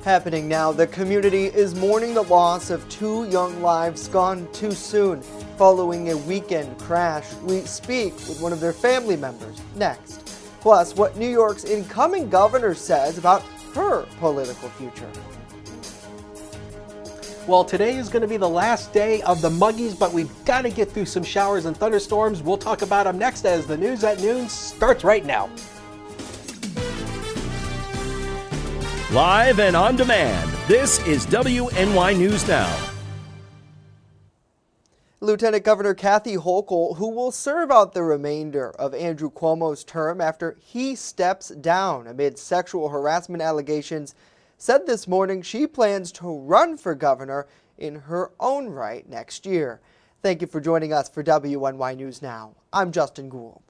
Happening now, the community is mourning the loss of two young lives gone too soon following a weekend crash. We speak with one of their family members next. Plus, what New York's incoming governor says about her political future. Well, today is going to be the last day of the muggies, but we've got to get through some showers and thunderstorms. We'll talk about them next as the News at Noon starts right now. Live and on demand, this is WNY News Now. Lieutenant Governor Kathy Hochul, who will serve out the remainder of Andrew Cuomo's term after he steps down amid sexual harassment allegations, said this morning she plans to run for governor in her own right next year. Thank you for joining us for WNY News Now. I'm Justin Gould.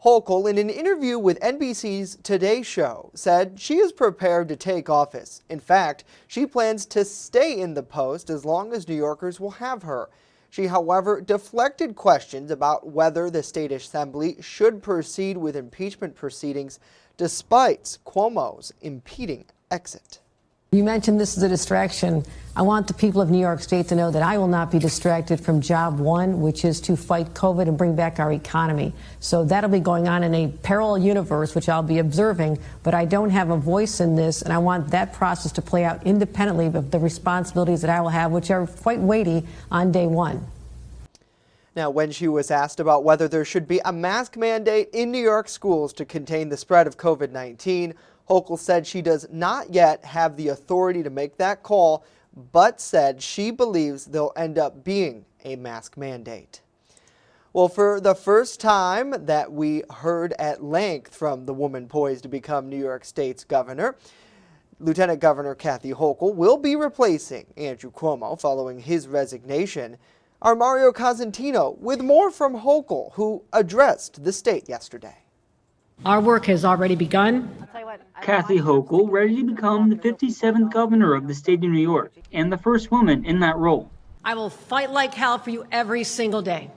Hochul, in an interview with NBC's Today Show, said she is prepared to take office. In fact, she plans to stay in the post as long as New Yorkers will have her. She, however, deflected questions about whether the state assembly should proceed with impeachment proceedings despite Cuomo's impending exit. You mentioned this is a distraction. I want the people of New York State to know that I will not be distracted from job one, which is to fight COVID and bring back our economy. So that'll be going on in a parallel universe, which I'll be observing, but I don't have a voice in this, and I want that process to play out independently of the responsibilities that I will have, which are quite weighty on day one. Now, when she was asked about whether there should be a mask mandate in New York schools to contain the spread of COVID-19, Hochul said she does not yet have the authority to make that call, but said she believes there'll end up being a mask mandate. Well, for the first time that we heard at length from the woman poised to become New York State's governor, Lieutenant Governor Kathy Hochul will be replacing Andrew Cuomo following his resignation. Our Mario Cosentino with more from Hochul, who addressed the state yesterday. Our work has already begun. Kathy Hochul ready to become the 57th governor of the state of New York and the first woman in that role. I will fight like hell for you every single day,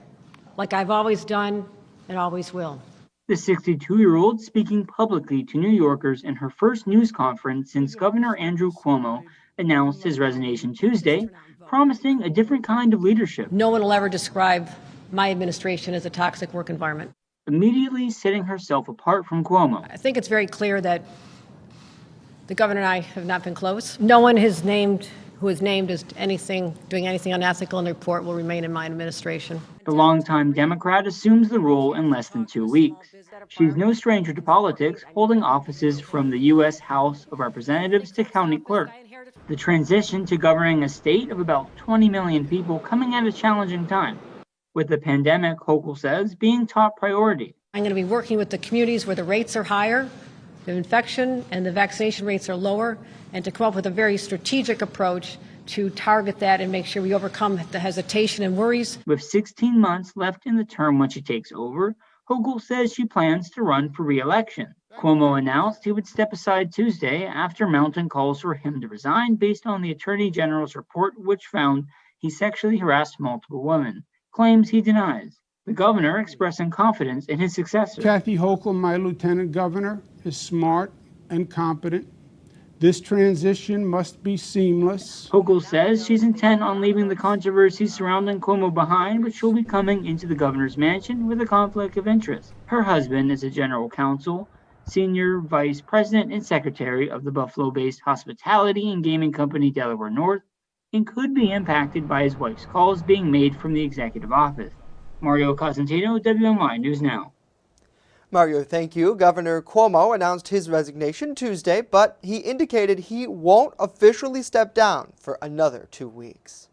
like I've always done and always will. The 62-year-old speaking publicly to New Yorkers in her first news conference since Governor Andrew Cuomo announced his resignation Tuesday, promising a different kind of leadership. No one will ever describe my administration as a toxic work environment. Immediately setting herself apart from Cuomo. I think it's very clear that the governor and I have not been close. No one who is named as doing anything unethical in the report will remain in my administration. The longtime Democrat assumes the role in less than 2 weeks. She's no stranger to politics, holding offices from the U.S. House of Representatives to county clerk. The transition to governing a state of about 20 million people coming at a challenging time, with the pandemic, Hochul says, being top priority. I'm going to be working with the communities where the rates are higher, the infection and the vaccination rates are lower, and to come up with a very strategic approach to target that and make sure we overcome the hesitation and worries. With 16 months left in the term when she takes over, Hochul says she plans to run for re-election. Cuomo announced he would step aside Tuesday after mounting calls for him to resign based on the Attorney General's report, which found he sexually harassed multiple women. Claims he denies. The governor expressing confidence in his successor. Kathy Hochul, my lieutenant governor, is smart and competent. This transition must be seamless. Hochul says she's intent on leaving the controversy surrounding Cuomo behind, but she'll be coming into the governor's mansion with a conflict of interest. Her husband is a general counsel, senior vice president and secretary of the Buffalo-based hospitality and gaming company Delaware North, and could be impacted by his wife's calls being made from the executive office. Mario Cosentino, WNY News Now. Mario, thank you. Governor Cuomo announced his resignation Tuesday, but he indicated he won't officially step down for another 2 weeks.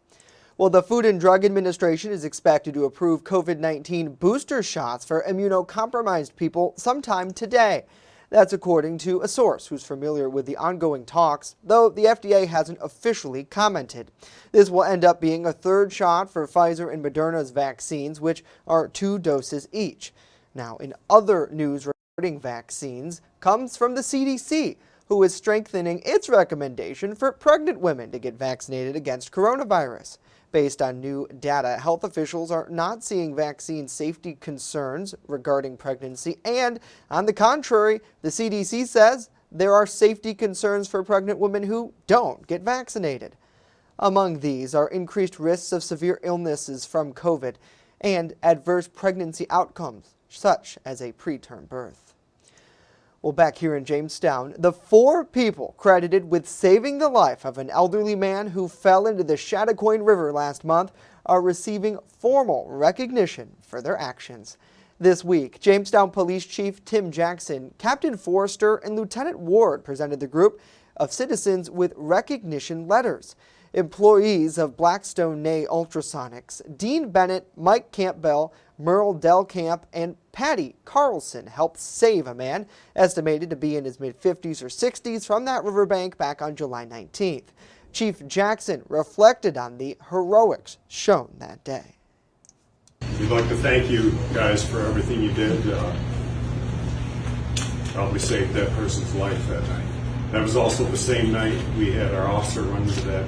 Well, the Food and Drug Administration is expected to approve COVID-19 booster shots for immunocompromised people sometime today. That's according to a source who's familiar with the ongoing talks, though the FDA hasn't officially commented. This will end up being a third shot for Pfizer and Moderna's vaccines, which are 2 doses each. Now, in other news regarding vaccines comes from the CDC, who is strengthening its recommendation for pregnant women to get vaccinated against coronavirus. Based on new data, health officials are not seeing vaccine safety concerns regarding pregnancy, and on the contrary, the CDC says there are safety concerns for pregnant women who don't get vaccinated. Among these are increased risks of severe illnesses from COVID and adverse pregnancy outcomes, such as a preterm birth. Well, back here in Jamestown, the 4 people credited with saving the life of an elderly man who fell into the Chattacoin River last month are receiving formal recognition for their actions. This week, Jamestown Police Chief Tim Jackson, Captain Forrester, and Lieutenant Ward presented the group of citizens with recognition letters. Employees of Blackstone Nay Ultrasonics, Dean Bennett, Mike Campbell, Merle Delcamp, and Patty Carlson helped save a man estimated to be in his mid-50s or 60s from that riverbank back on July 19th. Chief Jackson reflected on the heroics shown that day. We'd like to thank you guys for everything you did. Probably saved that person's life that night. That was also the same night we had our officer run into that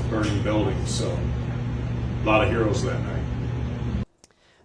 burning building, so a lot of heroes that night.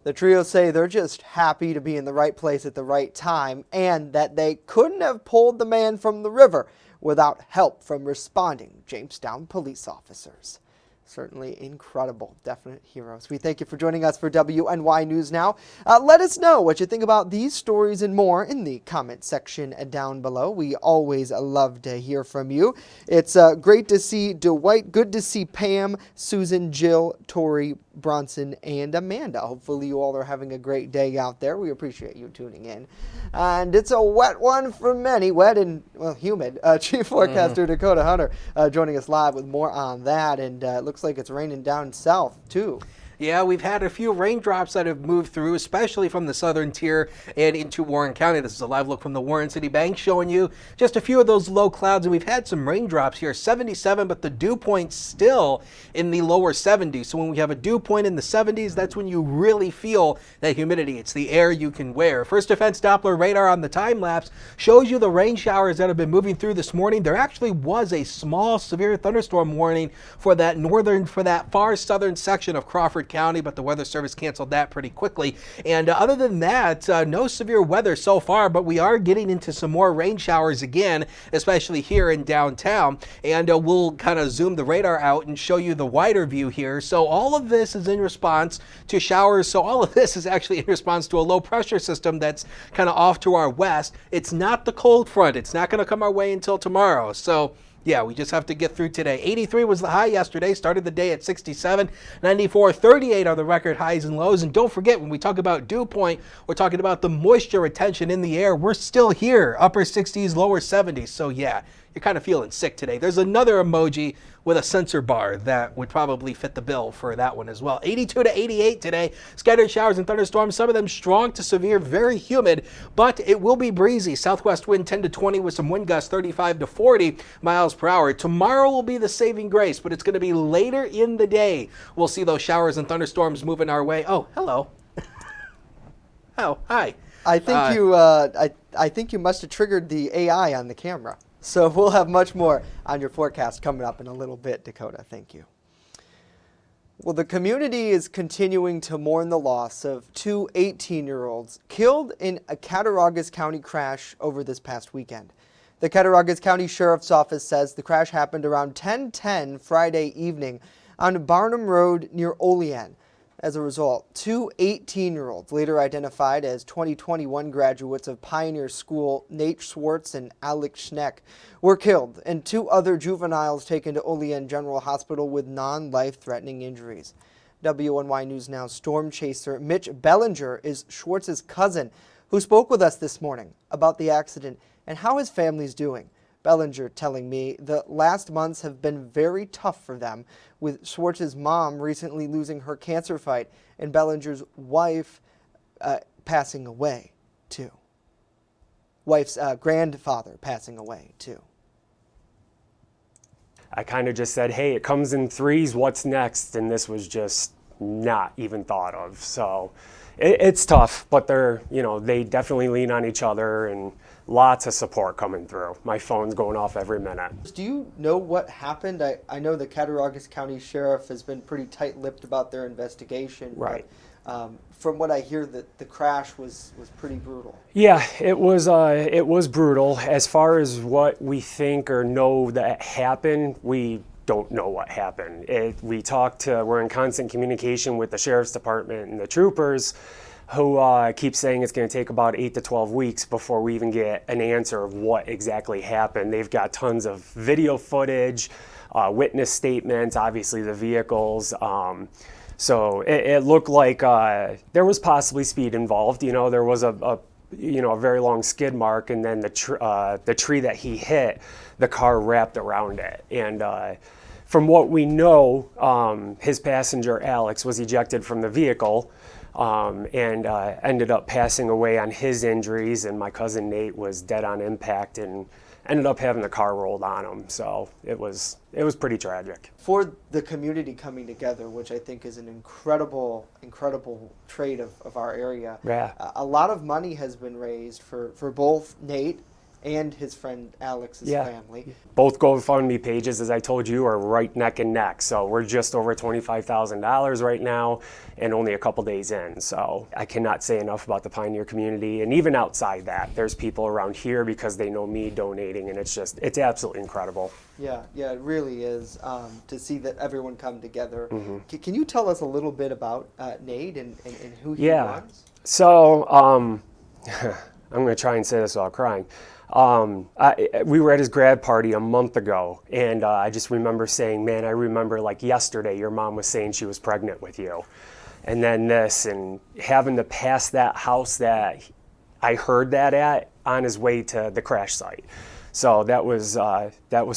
The trio say they're just happy to be in the right place at the right time and that they couldn't have pulled the man from the river without help from responding Jamestown police officers. Certainly incredible, definite heroes. We thank you for joining us for WNY News Now. Let us know what you think about these stories and more in the comment section down below. We always love to hear from you. It's great to see Dwight, good to see Pam, Susan, Jill, Tori, Bronson, and Amanda. Hopefully you all are having a great day out there. We appreciate you tuning in. And it's a wet one for many, wet and, well, humid. Chief Forecaster Dakota Hunter joining us live with more on that, and it looks like it's raining down south too. Yeah, we've had a few raindrops that have moved through, especially from the southern tier and into Warren County. This is a live look from the Warren City Bank showing you just a few of those low clouds, and we've had some raindrops here, 77, but the dew point still in the lower 70s. So when we have a dew point in the 70s, that's when you really feel that humidity. It's the air you can wear. First Defense Doppler radar on the time lapse shows you the rain showers that have been moving through this morning. There actually was a small severe thunderstorm warning for that far southern section of Crawford County, but the Weather Service canceled that pretty quickly. And other than that, no severe weather so far, but we are getting into some more rain showers again, especially here in downtown. And we'll kind of zoom the radar out and show you the wider view here. So all of this is in response to showers. So all of this is actually in response to a low pressure system that's kind of off to our west. It's not the cold front. It's not going to come our way until tomorrow. So yeah, we just have to get through today. 83 was the high yesterday, started the day at 67. 94, 38 are the record highs and lows. And don't forget, when we talk about dew point, we're talking about the moisture retention in the air. We're still here, upper 60s, lower 70s. So yeah, you're kind of feeling sick today. There's another emoji with a sensor bar that would probably fit the bill for that one as well. 82 to 88 today. Scattered showers and thunderstorms, some of them strong to severe, very humid, but it will be breezy. Southwest wind 10 to 20 with some wind gusts 35 to 40 miles per hour. Tomorrow will be the saving grace, but it's going to be later in the day. We'll see those showers and thunderstorms moving our way. Oh, hello. Oh, hi. I think I think you must have triggered the AI on the camera. So we'll have much more on your forecast coming up in a little bit, Dakota. Thank you. Well, the community is continuing to mourn the loss of 2 18-year-olds killed in a Cattaraugus County crash over this past weekend. The Cattaraugus County Sheriff's Office says the crash happened around 10:10 Friday evening on Barnum Road near Olean. As a result, 2 18-year-olds, later identified as 2021 graduates of Pioneer School, Nate Schwartz and Alex Schneck, were killed, and 2 other juveniles taken to Olean General Hospital with non-life-threatening injuries. WNY News Now storm chaser Mitch Bellinger is Schwartz's cousin, who spoke with us this morning about the accident and how his family's doing. Bellinger telling me the last months have been very tough for them, with Schwartz's mom recently losing her cancer fight and Bellinger's wife passing away too. Wife's grandfather passing away too. I kind of just said, hey, it comes in threes, what's next? And this was just not even thought of. So it's tough, but they definitely lean on each other and lots of support coming through. My phone's going off every minute. Do you know what happened? I know the Cattaraugus County Sheriff has been pretty tight-lipped about their investigation. Right. From what I hear, that the crash was pretty brutal. Yeah, it was brutal. As far as what we think or know that happened, we don't know what happened. We're in constant communication with the sheriff's department and the troopers, who keep saying it's going to take about 8 to 12 weeks before we even get an answer of what exactly happened. They've got tons of video footage, witness statements, obviously the vehicles. So it looked like there was possibly speed involved. There was a very long skid mark, and then the tree that he hit, the car wrapped around it. And from what we know, his passenger Alex was ejected from the vehicle and ended up passing away on his injuries, and my cousin Nate was dead on impact and ended up having the car rolled on him. So it was pretty tragic. For the community coming together, which I think is an incredible trait of our area. Yeah. A lot of money has been raised for both Nate and his friend Alex's family. Both GoFundMe pages, as I told you, are right neck and neck. So we're just over $25,000 right now and only a couple days in. So I cannot say enough about the Pioneer community. And even outside that, there's people around here because they know me donating, and it's absolutely incredible. Yeah, it really is to see that everyone come together. Mm-hmm. Can you tell us a little bit about Nate and who he was? So I'm going to try and say this without crying. We were at his grad party a month ago, and I just remember saying, man, I remember like yesterday your mom was saying she was pregnant with you. And then this, and having to pass that house that I heard that at on his way to the crash site. So that was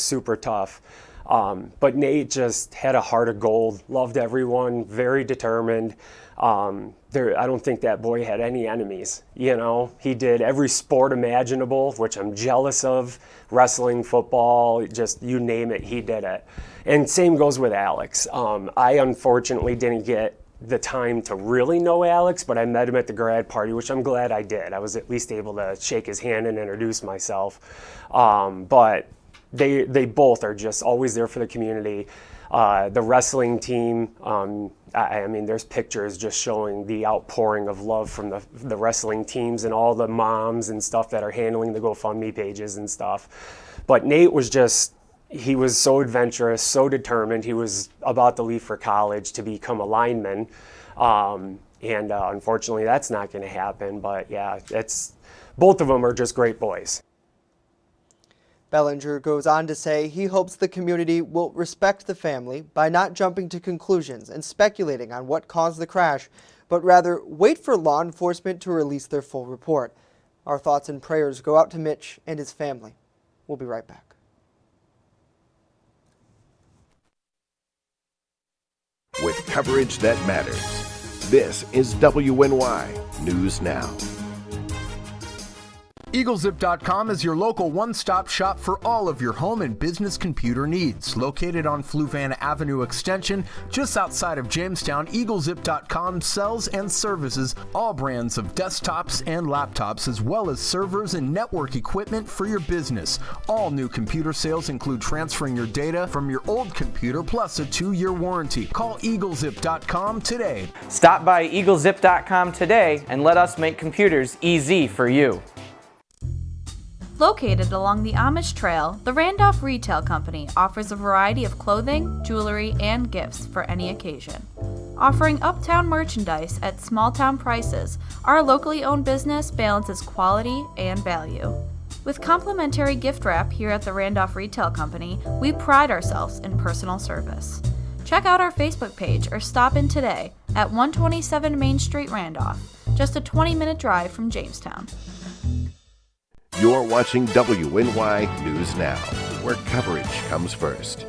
super tough. But Nate just had a heart of gold, loved everyone, very determined. I don't think that boy had any enemies. He did every sport imaginable, which I'm jealous of. Wrestling, football, just you name it, he did it. And same goes with Alex. I unfortunately didn't get the time to really know Alex, but I met him at the grad party, which I'm glad I did. I was at least able to shake his hand and introduce myself. But they both are just always there for the community. The wrestling team, I mean, there's pictures just showing the outpouring of love from the wrestling teams and all the moms and stuff that are handling the GoFundMe pages and stuff. But Nate he was so adventurous, so determined. He was about to leave for college to become a lineman. And unfortunately, that's not going to happen. But yeah, both of them are just great boys. Bellinger goes on to say he hopes the community will respect the family by not jumping to conclusions and speculating on what caused the crash, but rather wait for law enforcement to release their full report. Our thoughts and prayers go out to Mitch and his family. We'll be right back. With coverage that matters, this is WNY News Now. EagleZip.com is your local one-stop shop for all of your home and business computer needs. Located on Fluvan Avenue Extension, just outside of Jamestown, EagleZip.com sells and services all brands of desktops and laptops, as well as servers and network equipment for your business. All new computer sales include transferring your data from your old computer plus a 2-year warranty. Call EagleZip.com today. Stop by EagleZip.com today and let us make computers easy for you. Located along the Amish Trail, the Randolph Retail Company offers a variety of clothing, jewelry, and gifts for any occasion. Offering uptown merchandise at small-town prices, our locally owned business balances quality and value. With complimentary gift wrap here at the Randolph Retail Company, we pride ourselves in personal service. Check out our Facebook page or stop in today at 127 Main Street, Randolph, just a 20-minute drive from Jamestown. You're watching WNY News Now, where coverage comes first.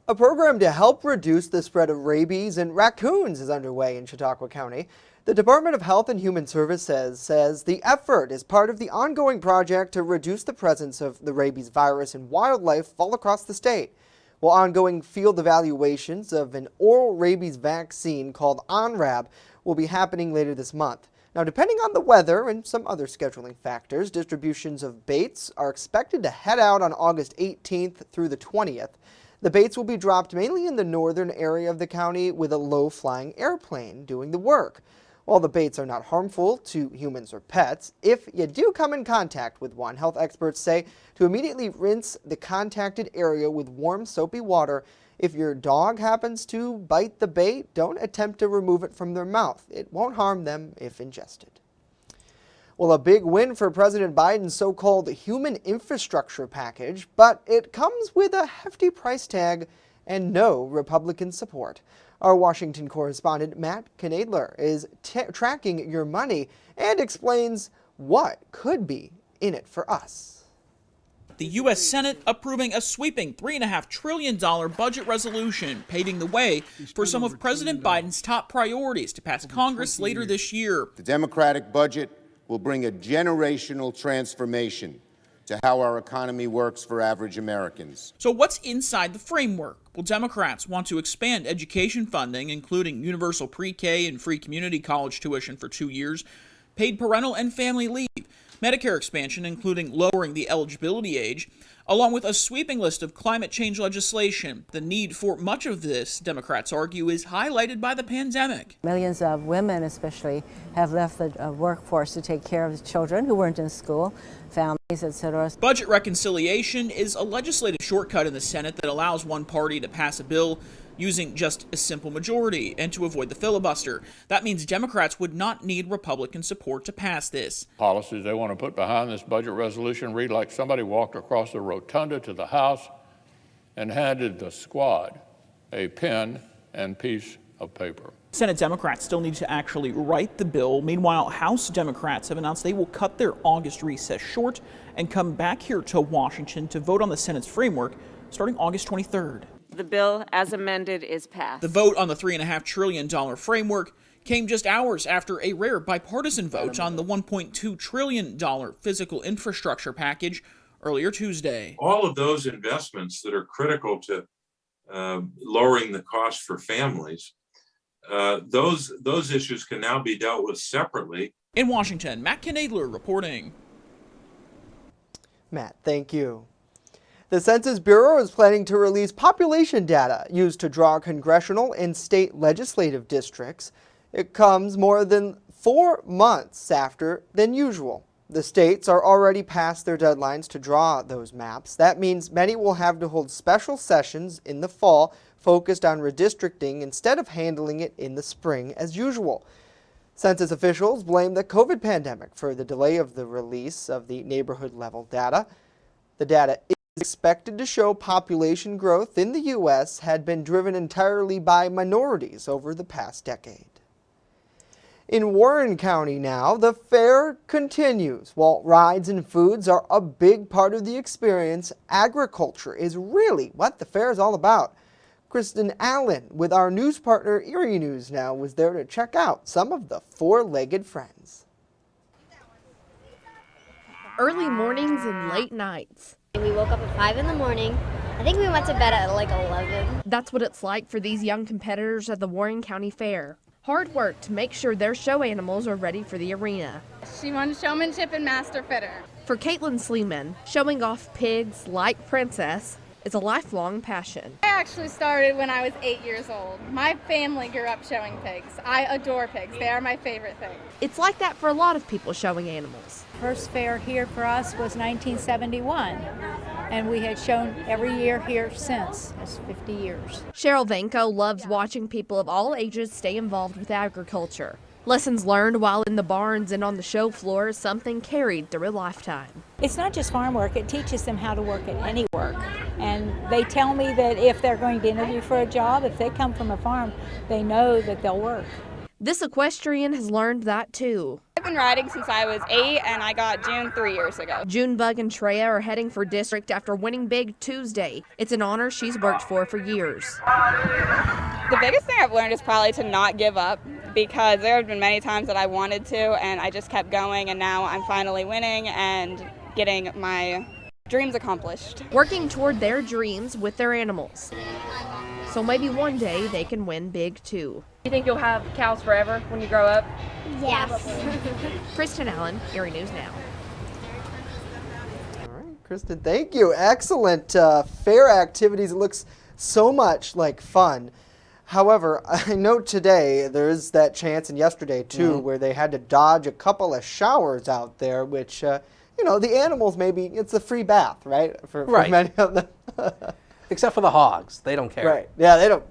A program to help reduce the spread of rabies in raccoons is underway in Chautauqua County. The Department of Health and Human Services says the effort is part of the ongoing project to reduce the presence of the rabies virus in wildlife all across the state. While ongoing field evaluations of an oral rabies vaccine called ONRAB will be happening later this month. Now, depending on the weather and some other scheduling factors, distributions of baits are expected to head out on August 18th through the 20th. The baits will be dropped mainly in the northern area of the county with a low-flying airplane doing the work. While the baits are not harmful to humans or pets, if you do come in contact with one, health experts say to immediately rinse the contacted area with warm soapy water. If your dog happens to bite the bait, don't attempt to remove it from their mouth. It won't harm them if ingested. Well, a big win for President Biden's so-called human infrastructure package, but it comes with a hefty price tag and no Republican support. Our Washington correspondent Matt Knadler is tracking your money and explains what could be in it for us. The U.S. Senate approving a sweeping $3.5 trillion budget resolution, paving the way for some of President Biden's top priorities to pass Congress later this year. The Democratic budget will bring a generational transformation to how our economy works for average Americans. So what's inside the framework? Well, Democrats want to expand education funding, including universal pre-K and free community college tuition for 2 years, paid parental and family leave, Medicare expansion, including lowering the eligibility age, along with a sweeping list of climate change legislation. The need for much of this, Democrats argue, is highlighted by the pandemic. Millions of women especially have left the workforce to take care of the children who weren't in school, families, etc. Budget reconciliation is a legislative shortcut in the Senate that allows one party to pass a bill using just a simple majority and to avoid the filibuster. That means Democrats would not need Republican support to pass this. Policies they want to put behind this budget resolution read like somebody walked across the rotunda to the House and handed the squad a pen and piece of paper. Senate Democrats still need to actually write the bill. Meanwhile, House Democrats have announced they will cut their August recess short and come back here to Washington to vote on the Senate's framework starting August 23rd. The bill, as amended, is passed. The vote on the $3.5 trillion framework came just hours after a rare bipartisan vote on the $1.2 trillion physical infrastructure package earlier Tuesday. All of those investments that are critical to lowering the cost for families, those issues can now be dealt with separately. In Washington, Matt Knadler reporting. Matt, thank you. The Census Bureau is planning to release population data used to draw congressional and state legislative districts. It comes more than 4 months after than usual. The states are already past their deadlines to draw those maps. That means many will have to hold special sessions in the fall focused on redistricting instead of handling it in the spring as usual. Census officials blame the COVID pandemic for the delay of the release of the neighborhood-level data. The data is expected to show population growth in the U.S. had been driven entirely by minorities over the past decade. In Warren County now, the fair continues. While rides and foods are a big part of the experience, agriculture is really what the fair is all about. Kristen Allen with our news partner WNY News Now was there to check out some of the four-legged friends. Early mornings and late nights. We woke up at 5 in the morning. I think we went to bed at like 11. That's what it's like for these young competitors at the Warren County Fair. Hard work to make sure their show animals are ready for the arena. She won showmanship and master fitter. For Caitlin Sleeman, showing off pigs like Princess is a lifelong passion. I actually started when I was 8 years old. My family grew up showing pigs. I adore pigs. They are my favorite thing. It's like that for a lot of people showing animals. First fair here for us was 1971, and we had shown every year here since. That's 50 years. Cheryl Vanko loves watching people of all ages stay involved with agriculture. Lessons learned while in the barns and on the show floor is something carried through a lifetime. It's not just farm work, it teaches them how to work at any work. And they tell me that if they're going to interview for a job, if they come from a farm, they know that they'll work. This equestrian has learned that too. I've been riding since I was 8 and I got June 3 years ago. Junebug and Treya are heading for district after winning big Tuesday. It's an honor she's worked for years. The biggest thing I've learned is probably to not give up, because there have been many times that I wanted to and I just kept going, and now I'm finally winning and getting my dreams accomplished. Working toward their dreams with their animals. So maybe one day they can win big too. You think you'll have cows forever when you grow up? Yes. Kristen Allen, WNY News Now. All right, Kristen, thank you. Excellent fair activities. It looks so much like fun. However, I know today there is that chance, and yesterday too, where they had to dodge a couple of showers out there, which, you know, the animals maybe, it's a free bath, right? For many of them. Except for the hogs. They don't care. Right. Yeah, they don't.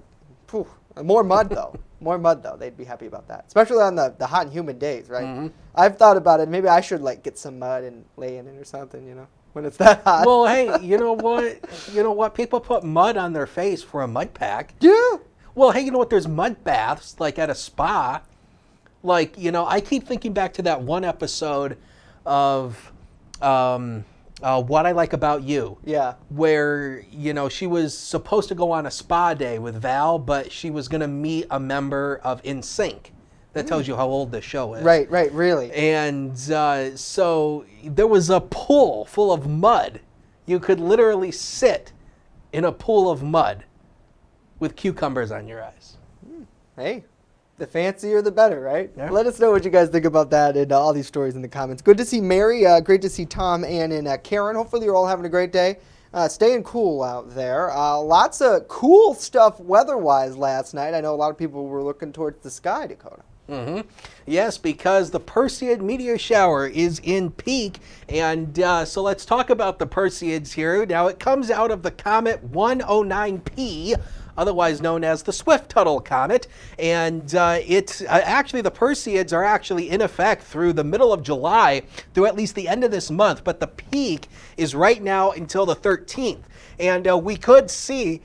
Phew. More mud, though. More mud, though. They'd be happy about that. Especially on the hot and humid days, right? I've thought about it. Maybe I should, like, get some mud and lay in it or something, you know, when it's that hot. Well, hey, you know what? You know what? People put mud on their face for a mud pack. Yeah. Well, hey, you know what? There's mud baths, like at a spa. Like, you know, I keep thinking back to that one episode of What I Like About You. Yeah. Where, you know, she was supposed to go on a spa day with Val, but she was going to meet a member of NSYNC. That tells you how old the show is. Right, really. And so there was a pool full of mud. You could literally sit in a pool of mud with cucumbers on your eyes. Hey, the fancier the better, right? Yeah. Let us know what you guys think about that and all these stories in the comments. Good to see Mary. Great to see Tom, Ann, and Karen. Hopefully you're all having a great day. Staying cool out there. Lots of cool stuff weather-wise last night. I know a lot of people were looking towards the sky, Dakota. Yes, because the Perseid meteor shower is in peak, and so let's talk about the Perseids here. Now, it comes out of the comet 109P, otherwise known as the Swift-Tuttle comet, and it's actually the Perseids are actually in effect through the middle of July, through at least the end of this month, but the peak is right now until the 13th, and we could see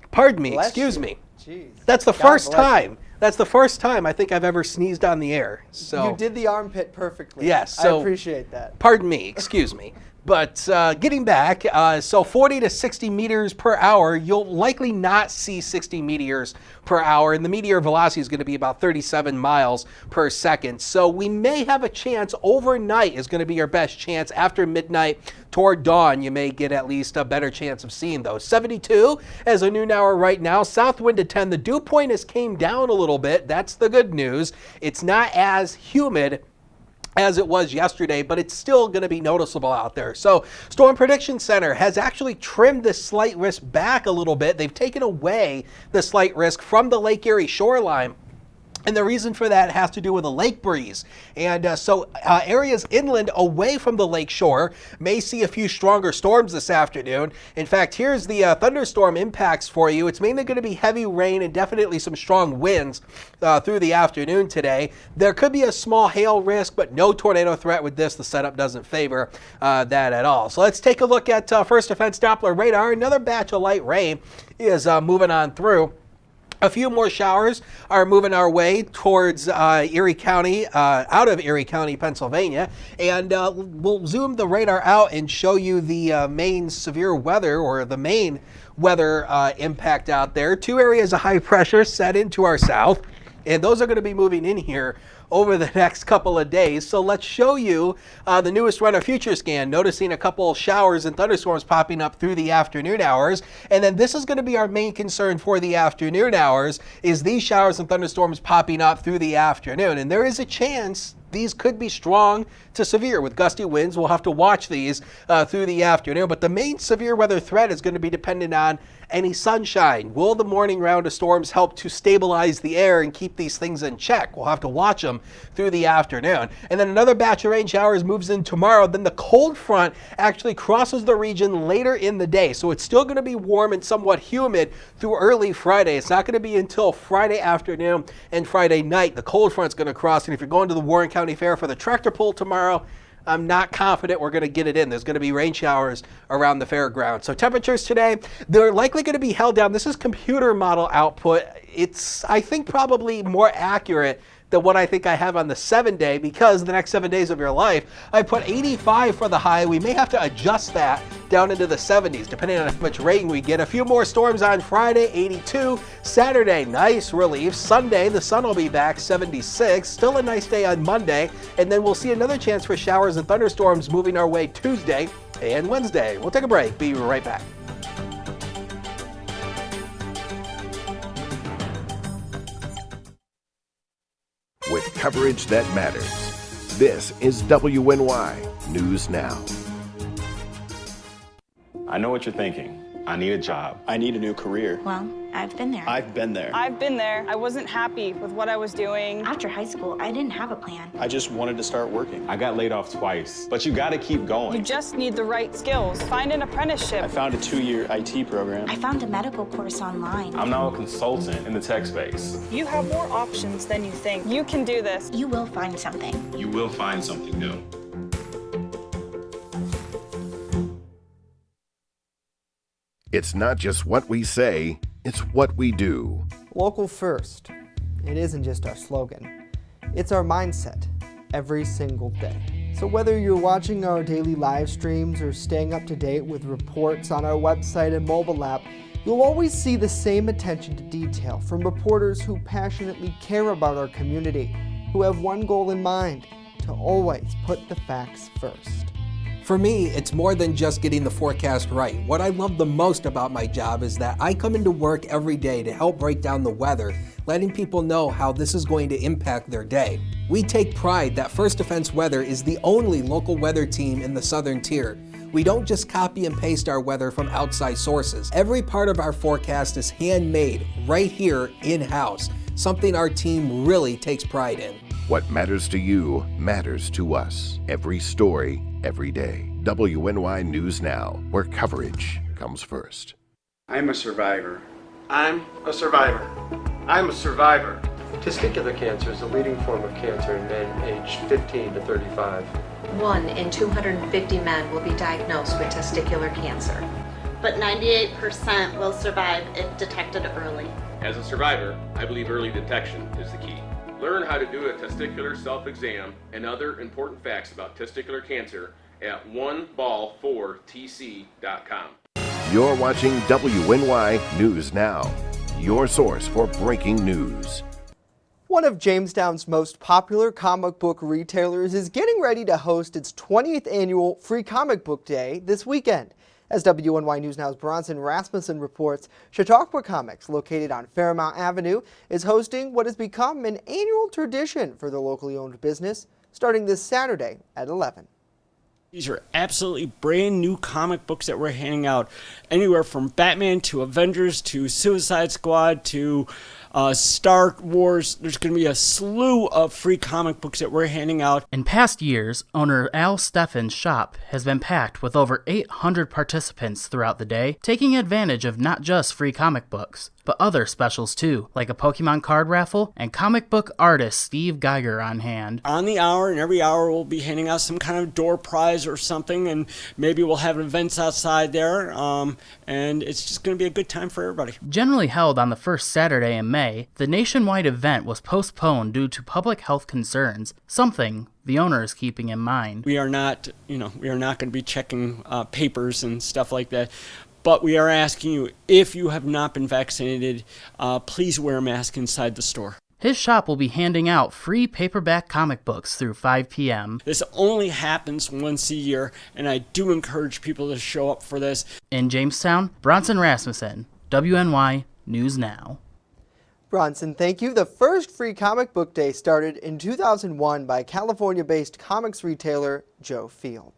pardon me, excuse me. Jeez. That's the first time. That's the first time I think I've ever sneezed on the air. So you did the armpit perfectly. Yes. So I appreciate that. Pardon me. Excuse me. But getting back, so 40 to 60 meters per hour, you'll likely not see 60 meters per hour, and the meteor velocity is going to be about 37 miles per second. So we may have a chance overnight is going to be your best chance. After midnight toward dawn, you may get at least a better chance of seeing those. 72 as a noon hour right now. South wind at 10. The dew point has came down a little bit. That's the good news. It's not as humid as it was yesterday, but it's still going to be noticeable out there. So Storm Prediction Center has actually trimmed this slight risk back a little bit. They've taken away the slight risk from the Lake Erie shoreline. And the reason for that has to do with a lake breeze. And so areas inland away from the lake shore may see a few stronger storms this afternoon. In fact, here's the thunderstorm impacts for you. It's mainly going to be heavy rain and definitely some strong winds through the afternoon today. There could be a small hail risk, but no tornado threat with this. The setup doesn't favor that at all. So let's take a look at First Defense Doppler radar. Another batch of light rain is moving on through. A few more showers are moving our way towards Erie County, out of Erie County, Pennsylvania. And we'll zoom the radar out and show you the main severe weather, or the main weather impact out there. Two areas of high pressure set into our south, and those are going to be moving in here over the next couple of days. So let's show you the newest Runner Future Scan, noticing a couple showers and thunderstorms popping up through the afternoon hours. And then this is going to be our main concern for the afternoon hours, is these showers and thunderstorms popping up through the afternoon. And there is a chance these could be strong to severe with gusty winds. We'll have to watch these through the afternoon. But the main severe weather threat is going to be dependent on any sunshine. Will the morning round of storms help to stabilize the air and keep these things in check? We'll have to watch them through the afternoon. And then another batch of rain showers moves in tomorrow. Then the cold front actually crosses the region later in the day. So it's still going to be warm and somewhat humid through early Friday. It's not going to be until Friday afternoon and Friday night the cold front's going to cross. And if you're going to the Warren County Fair for the tractor pull tomorrow, I'm not confident we're going to get it in. There's going to be rain showers around the fairground. So temperatures today, they're likely going to be held down. This is computer model output. It's, I think, probably more accurate than what I think I have on the 7-day, because the next 7 days of your life, I put 85 for the high. We may have to adjust that down into the 70s, depending on how much rain we get. A few more storms on Friday, 82. Saturday, nice relief. Sunday, the sun will be back, 76. Still a nice day on Monday. And then we'll see another chance for showers and thunderstorms moving our way Tuesday and Wednesday. We'll take a break. Be right back. With coverage that matters, this is WNY News Now. I know what you're thinking. I need a job. I need a new career. Well, I've been there. I've been there. I've been there. I wasn't happy with what I was doing. After high school, I didn't have a plan. I just wanted to start working. I got laid off twice, but you gotta keep going. You just need the right skills. Find an apprenticeship. I found a 2-year IT program. I found a medical course online. I'm now a consultant in the tech space. You have more options than you think. You can do this. You will find something. You will find something new. It's not just what we say, it's what we do. Local first. It isn't just our slogan. It's our mindset every single day. So whether you're watching our daily live streams or staying up to date with reports on our website and mobile app, you'll always see the same attention to detail from reporters who passionately care about our community, who have one goal in mind: to always put the facts first. For me, it's more than just getting the forecast right. What I love the most about my job is that I come into work every day to help break down the weather, letting people know how this is going to impact their day. We take pride that First Defense Weather is the only local weather team in the Southern Tier. We don't just copy and paste our weather from outside sources. Every part of our forecast is handmade right here in-house, something our team really takes pride in. What matters to you matters to us. Every story, every day. WNY News Now, where coverage comes first. I'm a survivor. I'm a survivor. I'm a survivor. Testicular cancer is the leading form of cancer in men aged 15 to 35. 1 in 250 men will be diagnosed with testicular cancer. But 98% will survive if detected early. As a survivor, I believe early detection is the key. Learn how to do a testicular self-exam and other important facts about testicular cancer at oneball4tc.com. You're watching WNY News Now, your source for breaking news. One of Jamestown's most popular comic book retailers is getting ready to host its 20th annual Free Comic Book Day this weekend. As WNY News Now's Bronson Rasmussen reports, Chautauqua Comics, located on Fairmount Avenue, is hosting what has become an annual tradition for the locally owned business, starting this Saturday at 11. These are absolutely brand new comic books that we're handing out. Anywhere from Batman to Avengers to Suicide Squad to Star Wars. There's going to be a slew of free comic books that we're handing out. In past years, owner Al Steffen's shop has been packed with over 800 participants throughout the day, taking advantage of not just free comic books, but other specials too, like a Pokemon card raffle and comic book artist Steve Geiger on hand. On the hour, and every hour we'll be handing out some kind of door prize or something, and maybe we'll have events outside there, and it's just going to be a good time for everybody. Generally held on the first Saturday in May, the nationwide event was postponed due to public health concerns, something the owner is keeping in mind. We are not going to be checking papers and stuff like that. But we are asking you, if you have not been vaccinated, please wear a mask inside the store. His shop will be handing out free paperback comic books through 5 p.m. This only happens once a year, and I do encourage people to show up for this. In Jamestown, Bronson Rasmussen, WNY News Now. Bronson, thank you. The first Free Comic Book Day started in 2001 by California-based comics retailer Joe Field.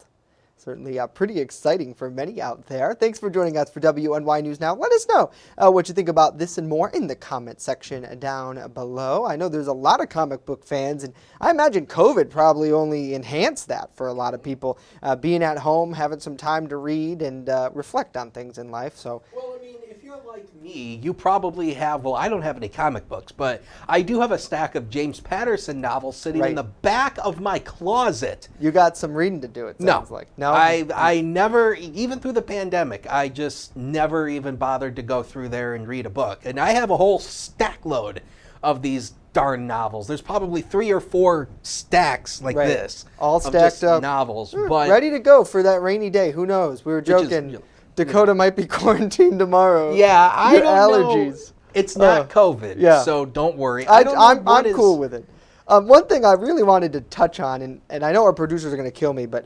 Certainly pretty exciting for many out there. Thanks for joining us for WNY News Now. Let us know what you think about this and more in the comment section down below. I know there's a lot of comic book fans, and I imagine COVID probably only enhanced that for a lot of people. Being at home, having some time to read and reflect on things in life. So. Well, I mean, if you're like me, you probably have, well, I don't have any comic books, but I do have a stack of James Patterson novels sitting in the back of my closet. You got some reading to do, it sounds like. No. I never, even through the pandemic, I just never even bothered to go through there and read a book. And I have a whole stack load of these darn novels. There's probably 3 or 4 stacks like this. All stacked up. Novels. But ready to go for that rainy day. Who knows? We were joking. Dakota might be quarantined tomorrow. Yeah, I don't allergies. Know. It's not COVID, so don't worry. I'm cool with it. One thing I really wanted to touch on, and I know our producers are going to kill me, but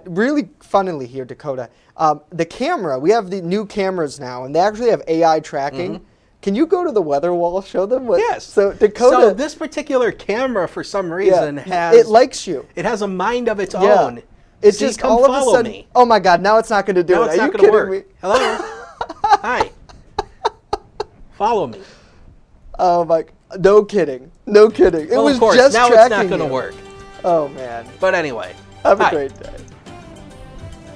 really funnily here, Dakota, the camera, we have the new cameras now, and they actually have AI tracking. Mm-hmm. Can you go to the weather wall, show them what? Yes. So Dakota. So this particular camera, for some reason, has. It likes you. It has a mind of its own. It's just all of a sudden. Oh my God! Now it's not going to do it. Are you kidding me? Hello. Hi. Follow me. Oh my! No kidding. No kidding. It Well, was of course, just now tracking it's not going to you. work. Oh man. But anyway. Have a hi. great day.